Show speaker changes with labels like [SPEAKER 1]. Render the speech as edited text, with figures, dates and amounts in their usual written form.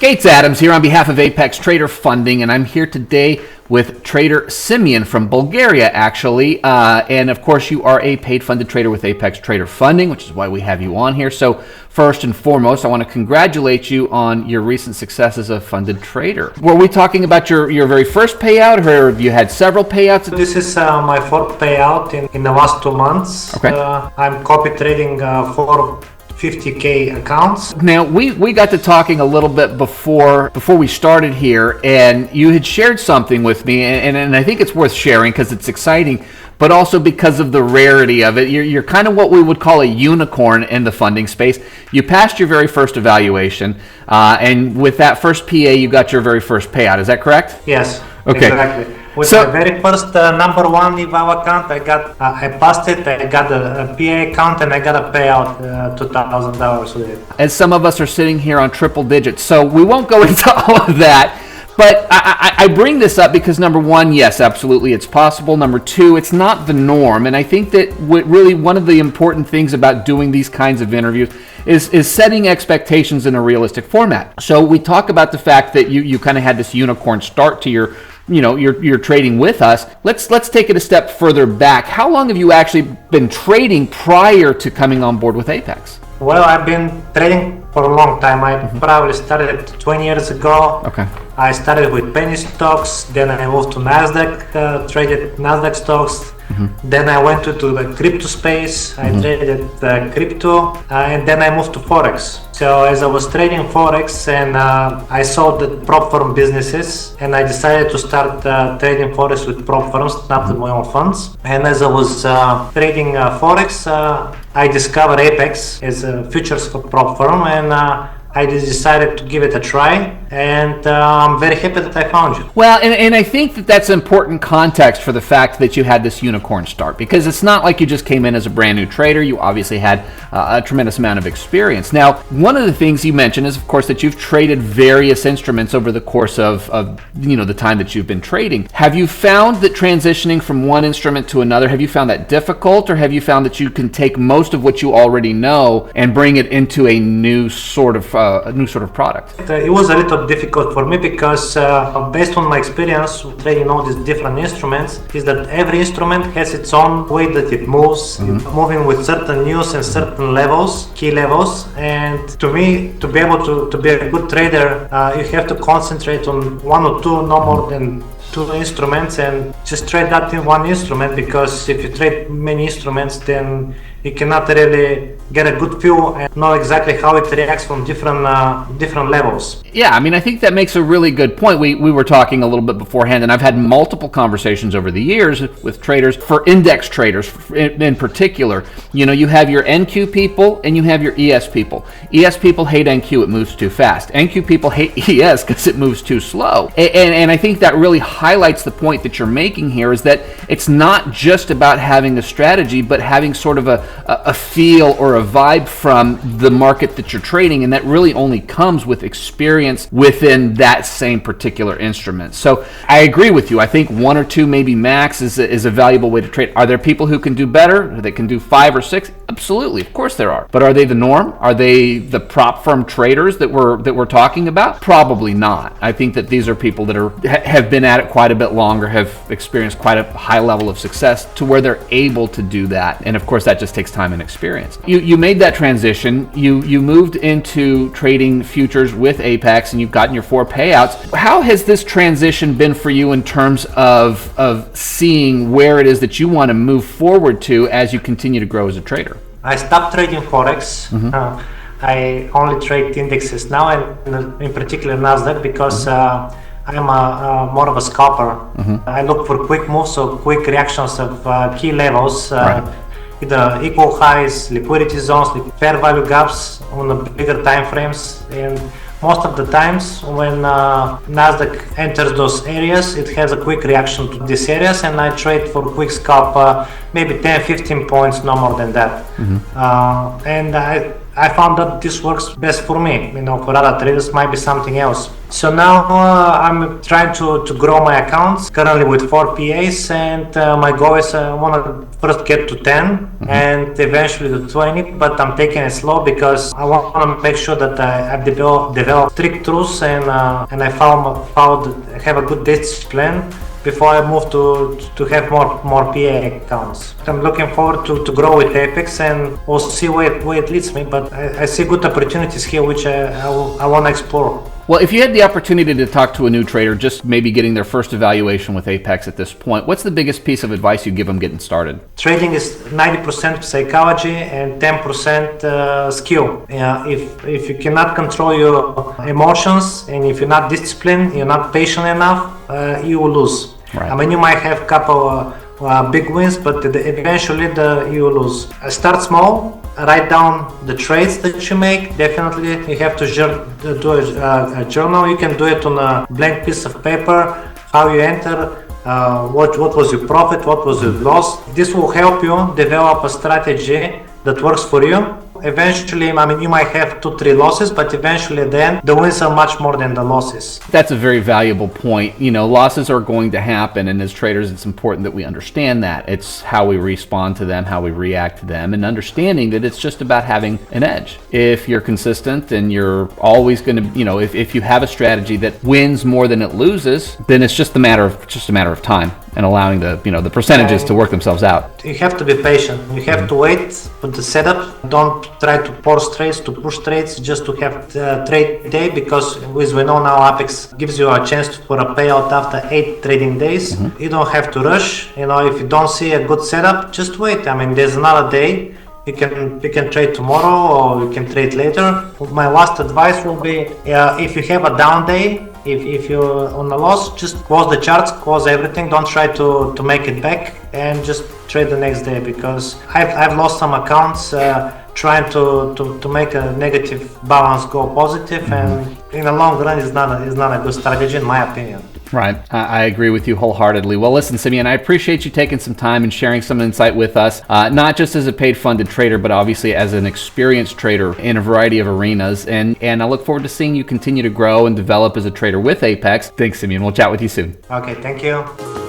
[SPEAKER 1] Gates Adams here on behalf of Apex Trader Funding, and I'm here today with trader Simeon from Bulgaria, actually. And of course, you are a paid funded trader with Apex Trader Funding, which is why we have you on here. So first and foremost, I want to congratulate you on your recent success as a funded trader. Were we talking about your very first payout, or have you had several payouts?
[SPEAKER 2] This is my fourth payout in the last 2 months.
[SPEAKER 1] Okay.
[SPEAKER 2] I'm copy trading for 50K accounts.
[SPEAKER 1] Now, we got to talking a little bit before we started here, and you had shared something with me, and I think it's worth sharing because it's exciting, but also because of the rarity of it. You're kind of what we would call a unicorn in the funding space. You passed your very first evaluation, and with that first PA, you got your very first payout. Is that correct?
[SPEAKER 2] Yes,
[SPEAKER 1] okay.
[SPEAKER 2] Exactly. With my very first number one eval account, I passed it, I got a PA account, and I got a payout $2,000 with it.
[SPEAKER 1] And some of us are sitting here on triple digits, so we won't go into all of that. But I bring this up because, number one, yes, absolutely, it's possible. Number two, it's not the norm. And I think that really one of the important things about doing these kinds of interviews is setting expectations in a realistic format. So we talk about the fact that you kind of had this unicorn start to your trading with us. Let's take it a step further back. How long have you actually been trading prior to coming on board with Apex?
[SPEAKER 2] Well, I've been trading for a long time. I probably started 20 years ago.
[SPEAKER 1] Okay.
[SPEAKER 2] I started with penny stocks, then I moved to Nasdaq, traded Nasdaq stocks. Then I went to the crypto space. I traded crypto, and then I moved to Forex. So as I was trading Forex, and I saw the prop firm businesses, and I decided to start trading Forex with prop firms, not with my own funds. And as I was trading Forex, I discovered Apex as a futures for prop firm, and I decided to give it a try, and I'm very happy that I found you.
[SPEAKER 1] Well, and I think that that's important context for the fact that you had this unicorn start, because it's not like you just came in as a brand new trader. You obviously had a tremendous amount of experience. Now, one of the things you mentioned is, of course, that you've traded various instruments over the course of the time that you've been trading. Have you found that transitioning from one instrument to another, have you found that difficult, or have you found that you can take most of what you already know and bring it into a new sort of product?
[SPEAKER 2] It was a little difficult for me because based on my experience trading all these different instruments, is that every instrument has its own way that it moves, moving with certain news and certain levels, key levels. And to me, to be able to be a good trader, you have to concentrate on one or two, no more than two instruments, and just trade that in one instrument, because if you trade many instruments, then you cannot really get a good feel and know exactly how it reacts from different levels.
[SPEAKER 1] Yeah, I mean, I think that makes a really good point. We were talking a little bit beforehand, and I've had multiple conversations over the years with traders, for index traders in particular. You have your NQ people and you have your ES people. ES people hate NQ, it moves too fast. NQ people hate ES because it moves too slow. And I think that really highlights the point that you're making here, is that it's not just about having a strategy, but having sort of a feel or a vibe from the market that you're trading, and that really only comes with experience within that same particular instrument. So I agree with you. I think one or two, maybe max, is a valuable way to trade. Are there people who can do better, that can do 5 or 6? Absolutely, of course there are. But are they the norm? Are they the prop firm traders that we're talking about? Probably not. I think that these are people that have been at it quite a bit longer, have experienced quite a high level of success to where they're able to do that. And of course, that just takes time and experience. You made that transition. You moved into trading futures with Apex, and you've gotten your 4 payouts. How has this transition been for you in terms of seeing where it is that you want to move forward to as you continue to grow as a trader?
[SPEAKER 2] I stopped trading Forex. I only trade indexes now, and in particular Nasdaq, because I'm more of a scalper. I look for quick moves, so quick reactions of key levels, either equal highs, liquidity zones, fair value gaps on the bigger time frames. And most of the times when Nasdaq enters those areas, it has a quick reaction to these areas, and I trade for quick scalp, maybe 10-15 points, no more than that. And I found that this works best for me. For other traders might be something else. So now I'm trying to grow my accounts, currently with 4 PAs, and my goal is I want to first get to 10 and eventually to 20, but I'm taking it slow because I want to make sure that I've developed strict rules and I have a good discipline before I move to have more PA accounts. I'm looking forward to grow with Apex, and we'll see where it leads me, but I see good opportunities here which I want to explore.
[SPEAKER 1] Well, if you had the opportunity to talk to a new trader, just maybe getting their first evaluation with Apex at this point, what's the biggest piece of advice you give them getting started?
[SPEAKER 2] Trading is 90% psychology and 10% skill. If you cannot control your emotions, and if you're not disciplined, you're not patient enough, you will lose.
[SPEAKER 1] Right.
[SPEAKER 2] I mean, you might have a couple big wins, but eventually you will lose. Start small. Write down the trades that you make. Definitely you have to do a journal. You can do it on a blank piece of paper, how you enter, what was your profit, what was your loss. This will help you develop a strategy that works for you. Eventually, I mean, you might have 2-3 losses, but eventually then the wins are much more than the losses.
[SPEAKER 1] That's a very valuable point. Losses are going to happen, and as traders, it's important that we understand that. It's how we respond to them, how we react to them, and understanding that it's just about having an edge. If you're consistent and you're always going to, if you have a strategy that wins more than it loses, then it's just a matter of time and allowing the percentages to work themselves out.
[SPEAKER 2] You have to be patient. You have to wait for the setup. Don't try to push trades just to have trade day, because as we know now, Apex gives you a chance for a payout after 8 trading days. You don't have to rush. If you don't see a good setup, just wait. I mean, there's another day. You can trade tomorrow, or you can trade later. My last advice will be, if you have a down day, if you're on a loss, just close the charts, close everything. Don't try to make it back, and just trade the next day, because I've lost some accounts trying to make a negative balance go positive, and in the long run is not a good strategy in my opinion.
[SPEAKER 1] Right. I agree with you wholeheartedly. Well, listen, Simeon, I appreciate you taking some time and sharing some insight with us, not just as a paid funded trader, but obviously as an experienced trader in a variety of arenas. And I look forward to seeing you continue to grow and develop as a trader with Apex. Thanks, Simeon. We'll chat with you soon.
[SPEAKER 2] Okay, thank you.